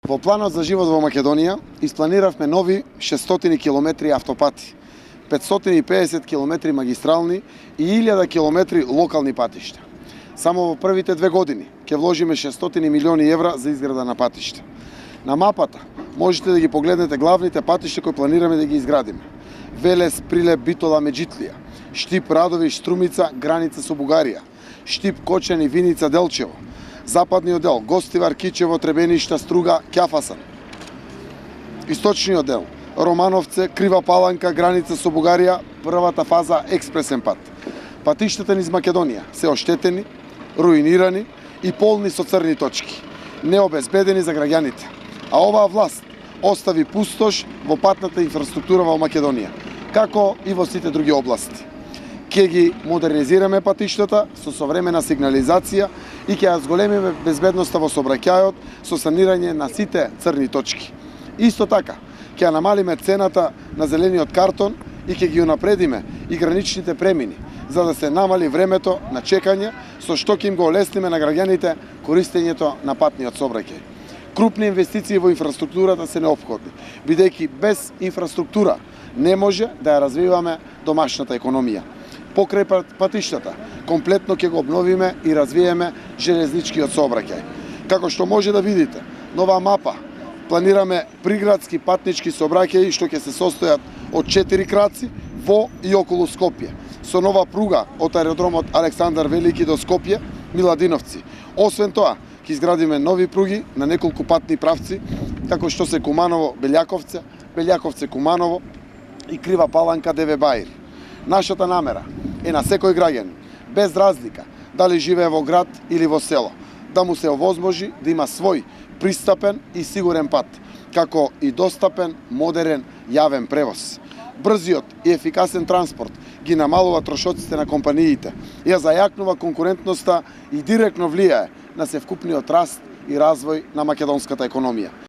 Во планот за живот во Македонија испланиравме нови 600 километри автопати, 550 километри магистрални и 1000 километри локални патишта. Само во првите 2 години ќе вложиме 600 милиони евра за изграда на патишта. На мапата можете да ги погледнете главните патишта кои планираме да ги изградиме. Велес, Прилеп, Битола, Меджитлија, Штип, Радовиш, Струмица, граница со Бугарија, Штип, Кочани, Виница, Делчево, Западниот дел, Гостивар, Кичево, Требеништа, Струга, Ќафасан. Источниот дел, Романовце, Крива Паланка, граница со Бугарија, првата фаза експресен пат. Патиштата низ Македонија се оштетени, руинирани и полни со црни точки, необезбедени за граѓаните. А оваа власт остави пустош во патната инфраструктура во Македонија, како и во сите други области. Ќе ги модернизираме патиштата со современа сигнализација и ќе ја зголемиме безбедноста во сообраќајот со санирање на сите црни точки. Исто така, ќе ја намалиме цената на зелениот картон и ќе ги унапредиме и граничните премини, за да се намали времето на чекање, со што ќе им го олесниме на граѓаните користењето на патниот сообраќај. Крупни инвестиции во инфраструктурата се неопходни, бидејќи без инфраструктура не може да ја развиваме домашната економија. Покрај патиштата, комплетно ќе го обновиме и развиеме железничкиот сообраќај. Како што може да видите, нова мапа планираме приградски патнички сообраќаи што ќе се состојат од 4 краци во и околу Скопје, со нова пруга од аеродромот Александар Велики до Скопје, Миладиновци. Освен тоа, ќе изградиме нови пруги на неколку патни правци, како што се Куманово-Белјаковце, Белјаковце-Куманово и Крива Паланка Деве Баир. Нашата намера е на секој граѓанин, без разлика дали живее во град или во село, да му се овозможи да има свој пристапен и сигурен пат, како и достапен, модерен јавен превоз. Брзиот и ефикасен транспорт ги намалува трошоците на компаниите, ја зајакнува конкурентноста и директно влијае на севкупниот раст и развој на македонската економија.